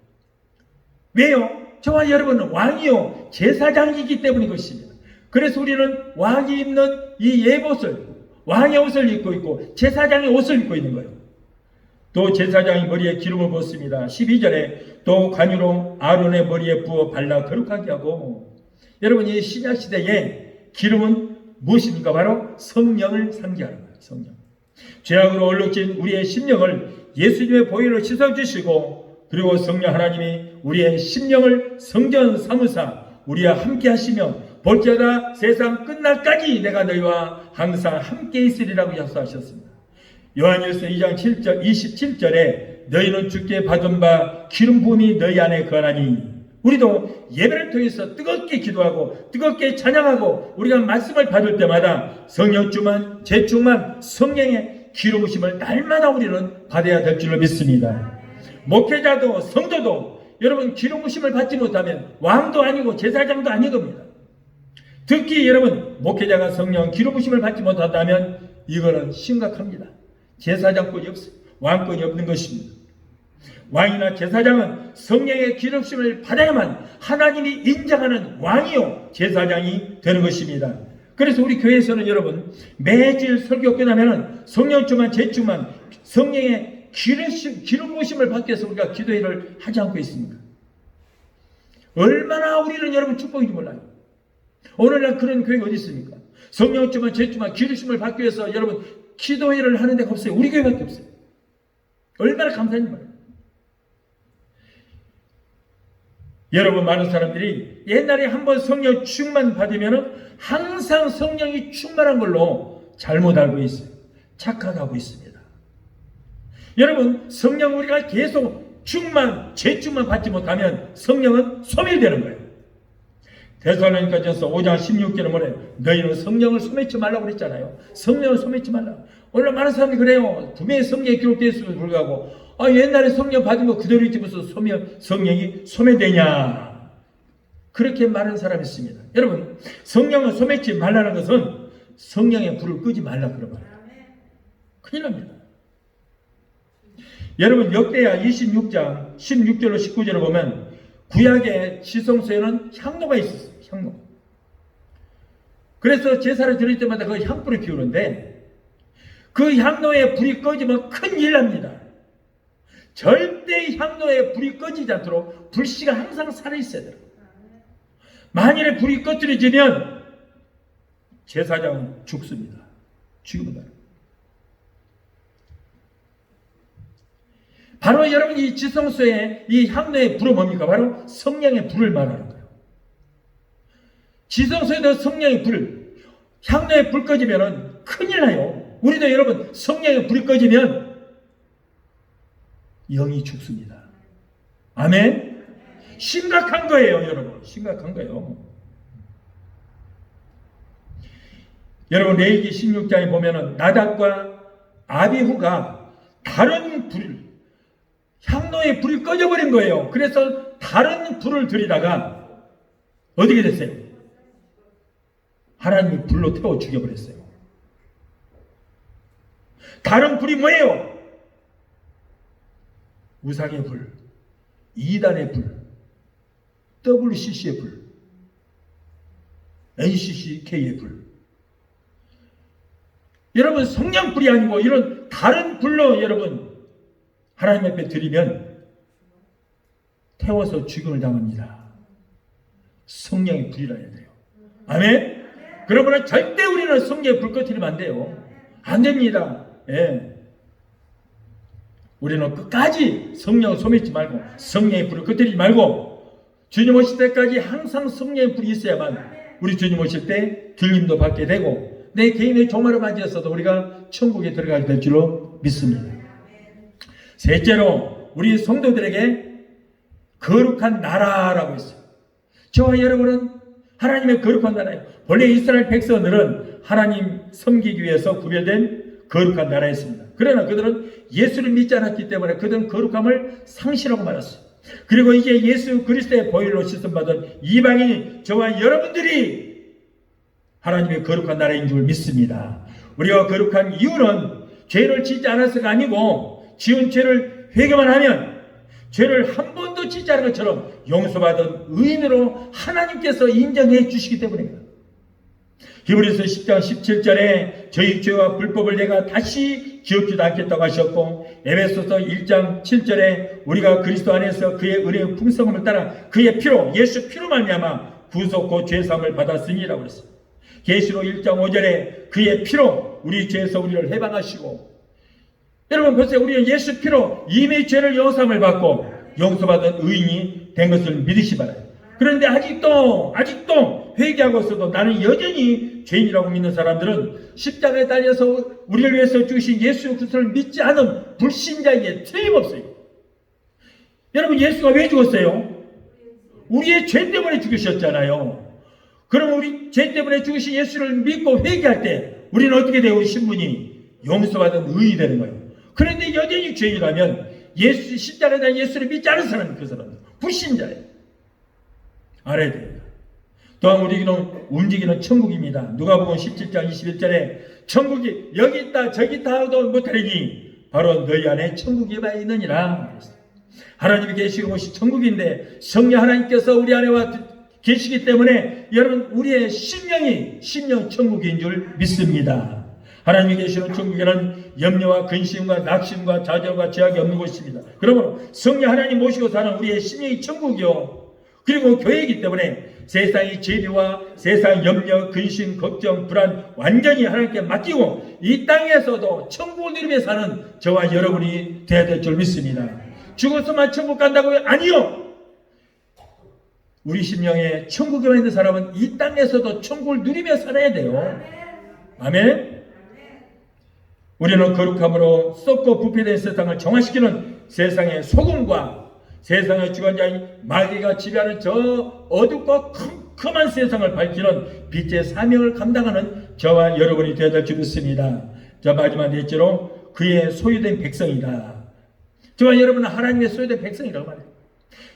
왜요? 저와 여러분은 왕이요 제사장이기 때문인 것입니다. 그래서 우리는 왕이 입는 이 예복을 왕의 옷을 입고 있고 제사장의 옷을 입고 있는 거예요. 또 제사장이 머리에 기름을 붓습니다. 12절에 또 관유로 아론의 머리에 부어 발라 거룩하게 하고, 여러분 이 신약시대에 기름은 무엇입니까? 바로 성령을 상징하는 거예요. 성령. 죄악으로 얼룩진 우리의 심령을 예수님의 보혈로 씻어주시고, 그리고 성령 하나님이 우리의 심령을 성전 삼으사 우리와 함께 하시며 볼지어다 세상 끝날까지 내가 너희와 항상 함께 있으리라고 약속하셨습니다. 요한일서 2장 7절 27절에 너희는 주께 받은 바 기름 부음이 너희 안에 거하나니, 우리도 예배를 통해서 뜨겁게 기도하고 뜨겁게 찬양하고 우리가 말씀을 받을 때마다 성령 충만, 재충만, 성령의 기름 부으심을 날마다 우리는 받아야 될 줄로 믿습니다. 목회자도 성도도 여러분 기름 부으심을 받지 못하면 왕도 아니고 제사장도 아닌 겁니다. 특히 여러분 목회자가 성령 기름 부으심을 받지 못한다면 이거는 심각합니다. 제사장권이 없어요. 왕권이 없는 것입니다. 왕이나 제사장은 성령의 기름 부으심을 받아야만 하나님이 인정하는 왕이요 제사장이 되는 것입니다. 그래서 우리 교회에서는 여러분 매주일 설교 끝나면 성령 충만, 재충만, 성령의 기름 부으심을 받기 위해서 우리가 기도회를 하지 않고 있습니까? 얼마나 우리는 여러분 축복인지 몰라요. 오늘날 그런 교회가 어디 있습니까? 성령 충만, 재충만, 기름 부으심을 받기 위해서 여러분 기도회를 하는 데가 없어요. 우리 교회밖에 없어요. 얼마나 감사한지 몰라요. 여러분 많은 사람들이 옛날에 한번 성령 충만 받으면 항상 성령이 충만한 걸로 잘못 알고 있어요. 착각하고 있습니다. 여러분 성령 우리가 계속 충만, 재충만 받지 못하면 성령은 소멸되는 거예요. 데살로니가전서 5장 16절에 뭐래요? 너희는 성령을 소매치 말라고 그랬잖아요. 성령을 소매치 말라고. 오늘 많은 사람들이 그래요. 분명히 성령이 기록되어 있음에도 불구하고 옛날에 성령 받은 거 그대로 있지 무슨 성령이 소매되냐, 그렇게 말하는 사람이 있습니다. 여러분 성령을 소매치 말라는 것은 성령의 불을 끄지 말라 그런 말이에요. 큰일 납니다. 여러분 역대하 26장 16절로 19절을 보면 구약의 지성소에는 향로가 있었어요. 향로. 그래서 제사를 드릴 때마다 그 향불을 피우는데 그 향로에 불이 꺼지면 큰일 납니다. 절대 향로에 불이 꺼지지 않도록 불씨가 항상 살아있어야 돼요. 만일에 불이 꺼뜨려지면 제사장은 죽습니다. 죽음이다. 바로 여러분 이 지성소에 이 향로의 불은 뭡니까? 바로 성령의 불을 말하는 거예요. 지성소에도 성령의 불, 향로에 불 꺼지면 큰일 나요. 우리도 여러분 성령의 불이 꺼지면 영이 죽습니다. 아멘? 심각한 거예요, 여러분. 심각한 거예요. 여러분 레위기 16장에 보면은 나답과 아비후가 다른 불, 향로에 불이 꺼져버린 거예요. 그래서 다른 불을 들이다가 어떻게 됐어요? 하나님이 불로 태워 죽여버렸어요. 다른 불이 뭐예요? 우상의 불, 이단의 불, WCC의 불, NCCK의 불. 여러분 성령불이 아니고 이런 다른 불로 여러분 하나님 앞에 드리면 태워서 죽임을 당합니다. 성령의 불이라 해야 돼요. 아멘? 그러므로 절대 우리는 성령의 불 꺼뜨리면 안 돼요. 안 됩니다. 예. 우리는 끝까지 성령을 소멸하지 말고 성령의 불을 꺼뜨리지 말고 주님 오실 때까지 항상 성령의 불이 있어야만 우리 주님 오실 때 들림도 받게 되고 내 개인의 종말을 맞이해서도 우리가 천국에 들어가게 될 줄로 믿습니다. 셋째로 우리 성도들에게 거룩한 나라라고 있어요. 저와 여러분은 하나님의 거룩한 나라예요. 본래 이스라엘 백성들은 하나님 섬기기 위해서 구별된 거룩한 나라였습니다. 그러나 그들은 예수를 믿지 않았기 때문에 그들은 거룩함을 상실하고 말았어요. 그리고 이제 예수 그리스도의 보혈로 씻음받은 이방인 저와 여러분들이 하나님의 거룩한 나라인 줄 믿습니다. 우리가 거룩한 이유는 죄를 짓지 않아서가 아니고 지은 죄를 회개만 하면 죄를 한 번도 짓지 않은 것처럼 용서받은 의인으로 하나님께서 인정해 주시기 때문입니다. 히브리서 10장 17절에 저희 죄와 불법을 내가 다시 기억지도 않겠다고 하셨고 에베소서 1장 7절에 우리가 그리스도 안에서 그의 은혜의 풍성함을 따라 그의 피로 예수 피로 말미암아 구속고 죄사함을 받았으니라고 그랬어요. 계시록 1장 5절에 그의 피로 우리 죄에서 우리를 해방하시고 여러분 보세요. 우리는 예수 피로 이미 죄를 용서함을 받고 용서받은 의인이 된 것을 믿으시 바라요. 그런데 아직도 회개하고 있어도 나는 여전히 죄인이라고 믿는 사람들은 십자가에 달려서 우리를 위해서 죽으신 예수 그리스도를 믿지 않은 불신자에게 틀림없어요. 여러분 예수가 왜 죽었어요? 우리의 죄 때문에 죽으셨잖아요. 그럼 우리 죄 때문에 죽으신 예수를 믿고 회개할 때 우리는 어떻게 돼요? 우리 신분이 용서받은 의인이 되는 거예요. 그런데 여전히 죄인이라면 예수 십자가에 대한 예수를 믿지 않은 사람은 그 사람은 불신자예요. 알아야 됩니다. 또한 우리는 움직이는 천국입니다. 누가복음 17장 21절에 천국이 여기 있다 저기 있다 하도 못하리니 바로 너희 안에 천국이 와 있느니라. 하나님이 계시는 곳이 천국인데 성령 하나님께서 우리 안에 와 계시기 때문에 여러분 우리의 심령 천국인 줄 믿습니다. 하나님이 계시는 천국에는 염려와 근심과 낙심과 좌절과 제약이 없는 곳입니다. 그러므로 성령 하나님 모시고 사는 우리의 심령이 천국이요. 그리고 교회이기 때문에 세상의 죄와 세상 염려, 근심, 걱정, 불안 완전히 하나님께 맡기고 이 땅에서도 천국을 누리며 사는 저와 여러분이 되어야 될 줄 믿습니다. 죽어서만 천국 간다고요? 아니요. 우리 심령에 천국에 있는 사람은 이 땅에서도 천국을 누리며 살아야 돼요. 아멘. 우리는 거룩함으로 썩고 부패된 세상을 정화시키는 세상의 소금과 세상의 주관자인 마귀가 지배하는 저 어둡고 컴컴한 세상을 밝히는 빛의 사명을 감당하는 저와 여러분이 되어야 될 줄 믿습니다. 자, 마지막 넷째로 그의 소유된 백성이다. 저와 여러분은 하나님의 소유된 백성이라고 말해요.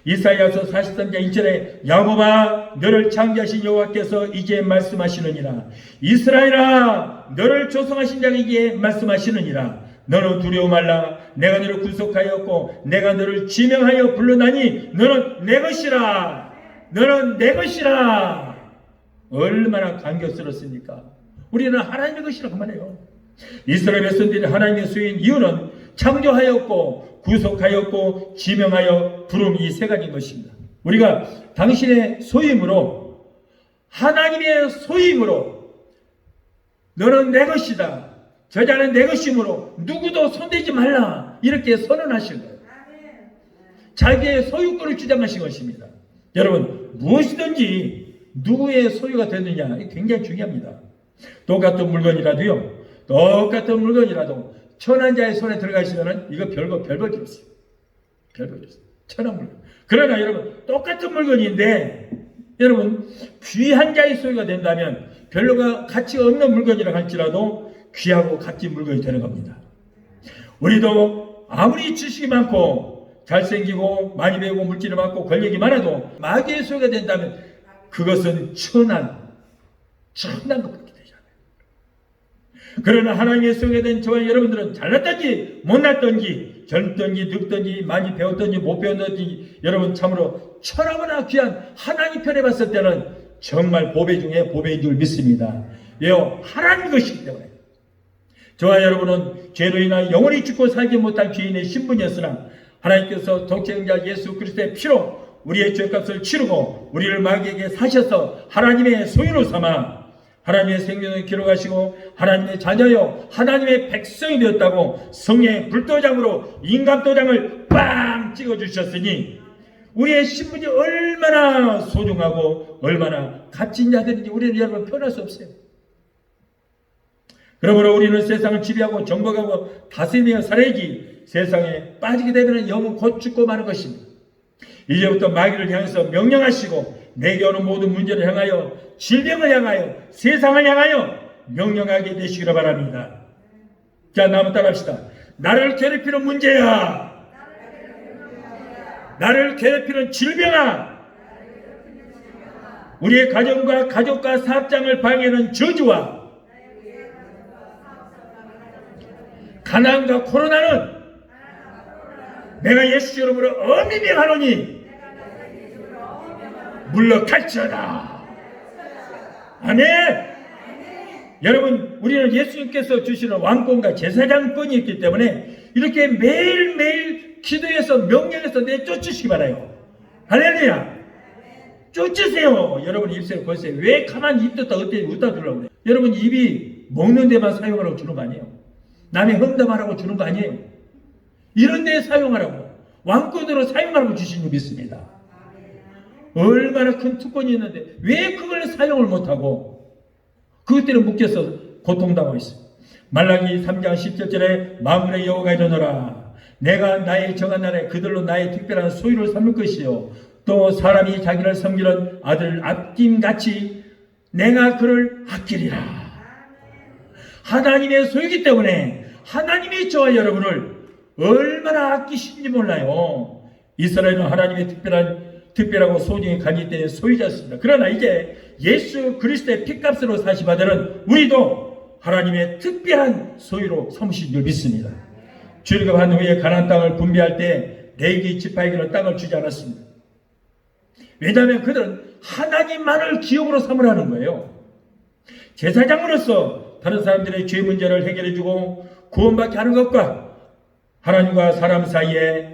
이사야서 43장 1절에 야곱아 너를 창조하신 여호와께서 이제 말씀하시느니라. 이스라엘아 너를 조성하신 자가 이제 말씀하시느니라. 너는 두려워 말라. 내가 너를 구속하였고 내가 너를 지명하여 불러나니 너는 내 것이라. 너는 내 것이라. 얼마나 감격스럽습니까? 우리는 하나님의 것이라고 말해요. 이스라엘 백성들이 하나님의 소유인 이유는 창조하였고 구속하였고 지명하여 부름 이 세 가지인 것입니다. 우리가 당신의 소임으로, 하나님의 소임으로 너는 내 것이다, 저자는 내 것이므로 누구도 손대지 말라, 이렇게 선언하신 거예요. 자기의 소유권을 주장하신 것입니다. 여러분, 무엇이든지 누구의 소유가 되느냐, 이게 굉장히 중요합니다. 똑같은 물건이라도 천한 자의 손에 들어가 있으면 이거 별거 없어요. 천한 물건. 그러나 여러분, 똑같은 물건인데 여러분, 귀한 자의 소유가 된다면 별로가 가치가 없는 물건이라 할지라도 귀하고 값진 물건이 되는 겁니다. 우리도 아무리 지식이 많고 잘생기고 많이 배우고 물질이 많고 권력이 많아도 마귀의 소유가 된다면 그것은 천한 것밖에 되지 않아요. 그러나 하나님의 소유가 된 저와 여러분들은 잘났든지 못났든지 젊든지 늙든지 많이 배웠든지 못 배웠든지 여러분 참으로 천하거나 귀한 하나님 편에 봤을 때는 정말 보배 중에 보배인 줄 믿습니다. 왜요? 하나님 것이기 때문에. 저와 여러분은 죄로 인하여 영원히 죽고 살지 못할 죄인의 신분이었으나 하나님께서 독생자 예수 그리스도의 피로 우리의 죄값을 치르고 우리를 마귀에게 사셔서 하나님의 소유로 삼아 하나님의 생명을 기록하시고 하나님의 자녀요 하나님의 백성이 되었다고 성령의 불도장으로 인감도장을 빵 찍어주셨으니 우리의 신분이 얼마나 소중하고 얼마나 값진 자들인지 우리는 여러분 표현할 수 없어요. 그러므로 우리는 세상을 지배하고 정복하고 다스리며 살아야지 세상에 빠지게 되면 영은 곧 죽고 마는 것입니다. 이제부터 마귀를 향해서 명령하시고 내게 오는 모든 문제를 향하여 질병을 향하여 세상을 향하여 명령하게 되시기를 바랍니다. 자, 나무 따라합시다. 나를 괴롭히는 문제야, 나를 괴롭히는 질병아, 우리의 가정과 가족과 사업장을 방해하는 저주와 가난과 코로나는 내가 예수 이름으로 엄히 명하노니 물러갈지어다. 아멘. 여러분, 우리는 예수님께서 주시는 왕권과 제사장권이 있기 때문에 이렇게 매일매일 기도해서 명령해서 내쫓으시기 바라요. 할렐루야. 쫓으세요. 여러분 입술을 거세요. 왜 가만히 입 떴다 어때 웃다 주려고 그래. 여러분 입이 먹는 데만 사용하라고 주는 거 아니에요. 남의 험담하라고 주는 거 아니에요. 이런 데 사용하라고, 왕권으로 사용하라고 주신 줄 믿습니다. 얼마나 큰 특권이 있는데 왜 그걸 사용을 못하고 그것들을 묶여서 고통당하고 있어요. 말라기 3장 17절에 만군의 여호와가 이르노라, 내가 나의 정한 날에 그들로 나의 특별한 소유를 삼을 것이요 또 사람이 자기를 섬기는 아들을 아낌같이 내가 그를 아끼리라. 하나님의 소유이기 때문에 하나님이 저와 여러분을 얼마나 아끼시는지 몰라요. 이스라엘은 하나님의 특별하고 소중히 간직된 소유자였습니다. 그러나 이제 예수 그리스도의 피값으로 사시받은 우리도 하나님의 특별한 소유로 삼으신 줄 믿습니다. 출애굽한 후에 가나안 땅을 분배할 때 레위 지파에게는 땅을 주지 않았습니다. 왜냐하면 그들은 하나님만을 기업으로 삼으라는 거예요. 제사장으로서 다른 사람들의 죄 문제를 해결해주고 구원받게 하는 것과 하나님과 사람 사이에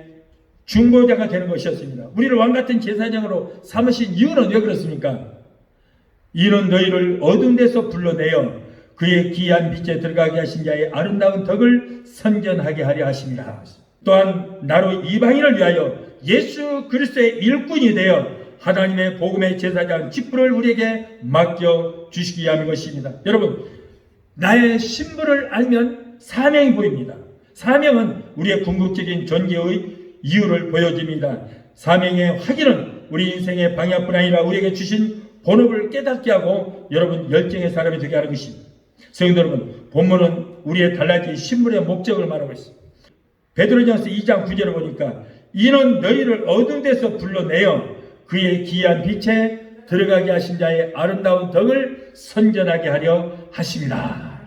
중보자가 되는 것이었습니다. 우리를 왕같은 제사장으로 삼으신 이유는 왜 그렇습니까? 이는 너희를 어두운 데서 불러내어 그의 귀한 빛에 들어가게 하신 자의 아름다운 덕을 선전하게 하려 하십니다. 또한 나로 이방인을 위하여 예수 그리스도의 일꾼이 되어 하나님의 복음의 제사장 직분을 우리에게 맡겨 주시기 위함인 것입니다. 여러분, 나의 신분을 알면 사명이 보입니다. 사명은 우리의 궁극적인 존재의 이유를 보여줍니다. 사명의 확인은 우리 인생의 방향뿐 아니라 우리에게 주신 본업을 깨닫게 하고 여러분 열정의 사람이 되게 하는 것입니다. 성도 여러분, 본문은 우리의 달라진 신분의 목적을 말하고 있습니다. 베드로전서 2장 9절을 보니까 이는 너희를 어두운 데서 불러내어 그의 귀한 빛에 들어가게 하신 자의 아름다운 덕을 선전하게 하려 하십니다.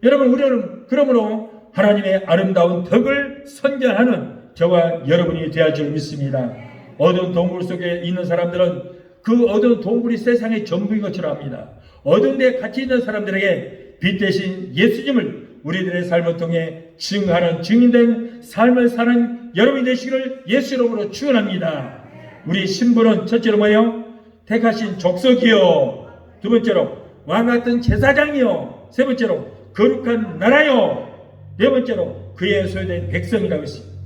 여러분, 우리는 그러므로 하나님의 아름다운 덕을 선전하는 저와 여러분이 되어야 줄 믿습니다. 어두운 동굴 속에 있는 사람들은 그 어두운 동굴이 세상의 전부인 것처럼 합니다. 어두운 데에 갇혀 있는 사람들에게 빛 대신 예수님을 우리들의 삶을 통해 증하는 증인된 삶을 사는 여러분이 되시기를 예수 이름으로 축원합니다. 우리 신분은 첫째로 뭐예요? 택하신 족속이요. 두 번째로 왕같은 제사장이요. 세 번째로 거룩한 나라요. 네 번째로 그의 소유된 백성이라고 했습니다.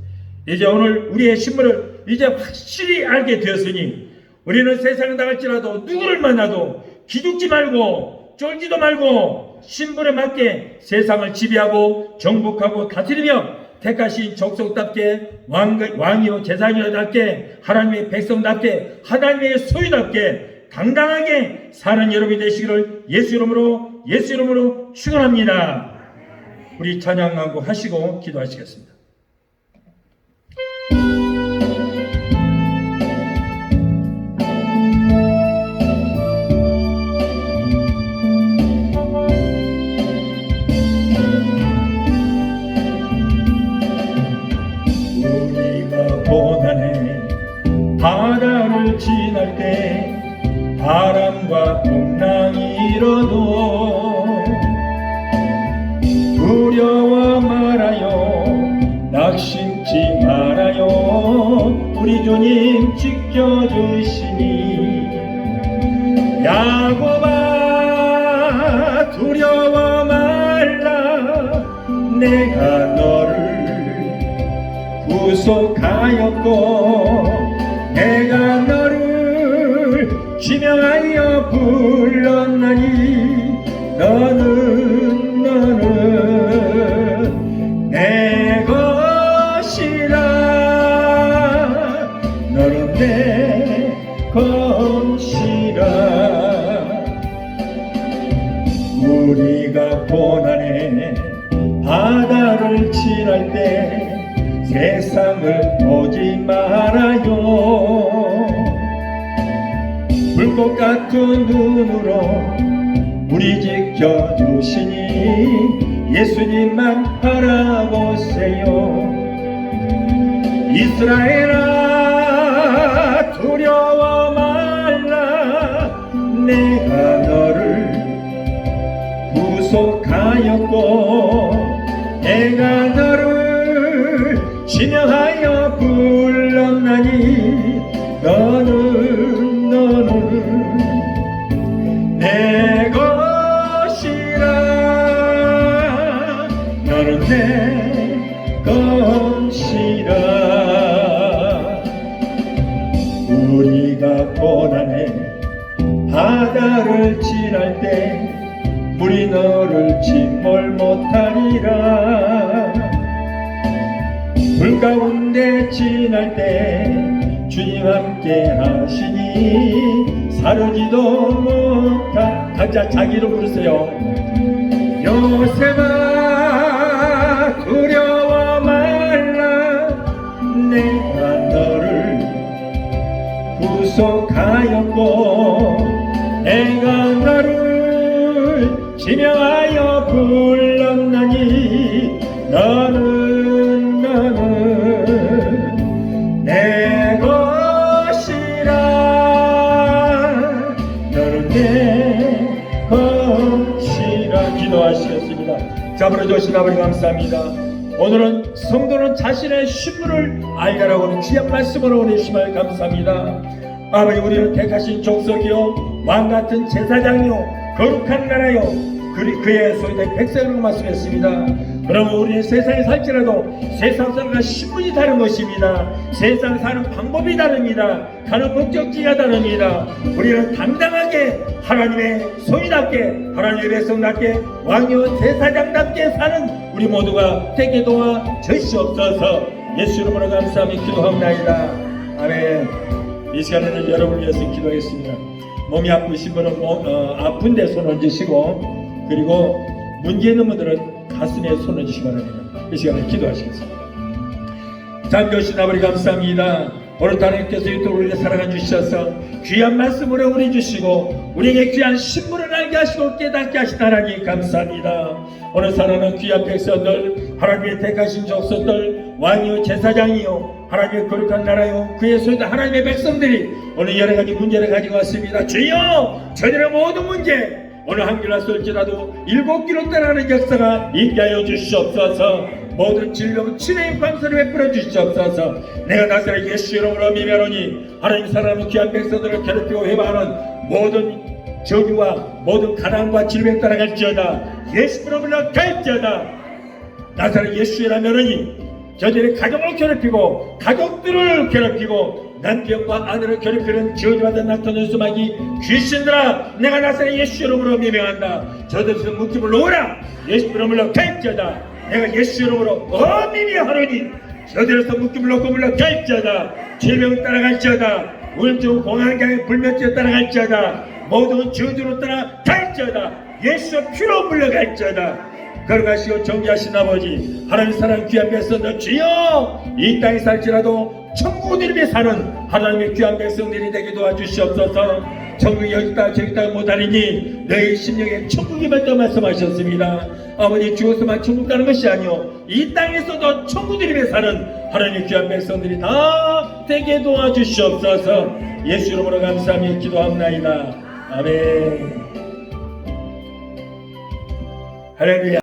이제 오늘 우리의 신분을 이제 확실히 알게 되었으니 우리는 세상에 나갈지라도 누구를 만나도 기죽지 말고 쫄지도 말고 신분에 맞게 세상을 지배하고 정복하고 다스리며 택하신 족속답게 왕이요 제사장이요답게 하나님의 백성답게 하나님의 소유답게 당당하게 사는 여러분이 되시기를 예수 이름으로 축원합니다. 우리 찬양하고 하시고 기도하시겠습니다. 바다를 지날 때 바람과 풍랑이 일어도 두려워 말아요. 낙심치 말아요. 우리 주님 지켜주시니 야곱아 두려워 말라. 내가 너를 구속하였고 내가 너를 지명하여 불렀나니 너는 내 것이라. 너는 내 것이라. 우리가 고난에 바다를 지날 때 세상을 보지 말아요. 불꽃 같은 눈으로 우리 지켜주시니 예수님만 바라보세요. 이스라엘아 두려워 말라. 내가 너를 구속하였고 내가 너를 지명하여 불렀나니 너는 내 것이라. 너는 내 것이라. 우리가 고난에 바다를 지날 때 물이 너를 침몰 못하리라. 불 가운데 지날 때 주님 함께 하시니 사르지도 못한 각자 자기 이름 부르세요. 요셉아 두려워 말라. 내가 너를 구속하였고 내가 너를 지명하여 불렀나니 너는 내 것이라. 너는 내 것이라. 기도하시겠습니다. 자부러주신 아버지 감사합니다. 오늘은 성도는 자신의 신분을 알게라고 하는 귀한 말씀으로 오내심을 감사합니다. 아버지 우리는 택하신 족속이요 왕같은 제사장이요 거룩한 나라요 그의 소유된 백성으로 말씀했습니다. 그러면 우리는 세상에 살지라도 세상 사람과 신분이 다른 것입니다. 세상 사는 방법이 다릅니다. 가는 목적지가 다릅니다. 우리는 당당하게 하나님의 소유답게 하나님의 백성답게 왕이요 제사장답게 사는 우리 모두가 되게 도와 주시옵소서. 예수 이름으로 감사하며 기도합니다. 아멘. 이 시간에는 여러분을 위해서 기도하겠습니다. 몸이 아프신 분은 아픈데 손 얹으시고 그리고 문제 있는 분들은 가슴에 손 얹으시기 바랍니다. 이 시간에 기도하시겠습니다. 잠겨오신 아버지 감사합니다. 오늘 하나님께서 우리를 사랑해 주셔서 귀한 말씀으로 우리 주시고 우리에게 귀한 신분을 알게 하시고 깨닫게 하신 하나님 감사합니다. 오늘 사랑하는 귀한 백성들 하나님의 택하신 족속들 왕이요 제사장이요 하나님의 거룩한 나라요 그의 소유된 하나님의 백성들이 오늘 여러가지 문제를 가지고 왔습니다. 주여 저들의 모든 문제 오늘 한 길로 쏠지라도 7길로 떠나는 역사가 있게 하여 주시옵소서. 모든 질병 치료의 방사를 베풀어 주시옵소서. 내가 나사렛 예수 이름으로 미면하니 하나님 사랑하는 귀한 백성들을 괴롭히고 회방하는 모든 저주와 모든 가난과 질병 따라갈지어다. 예수 이름으로 갈지어다. 나사렛 예수 이름으로니 저들의 가족을 괴롭히고 가족들을 괴롭히고 남편과 아내를 괴롭히는 저주받은 나타낸 수마귀 귀신들아 내가 나사렛 예수 이름으로 명령한다. 저들에서 묶임을 놓으라. 예수 이름으로 갈지어다. 내가 예수 이름으로 엄밀히 하노니 저들에서 묶임을 놓고 물러갈지어다. 질병 따라갈지어다. 우울증 공황장애 불면증 따라갈지어다. 모든 저주로 따라갈지어다. 예수 피로 물러갈지어다. 거룩하시고 정죄하신 아버지 하나님 사랑 귀한 백성들 주여 이 땅에 살지라도 천국 이름에 사는 하나님의 귀한 백성들이 되게 도와주시옵소서. 천국이 여기다 저기다 못하리니 너희 심령에 천국이 맞다 말씀하셨습니다. 아버지 죽어서만 천국 가는 것이 아니오 이 땅에서도 천국 이름에 사는 하나님의 귀한 백성들이 다 되게 도와주시옵소서. 예수 이름으로 감사하며 기도합나이다. 아멘. 할렐루야.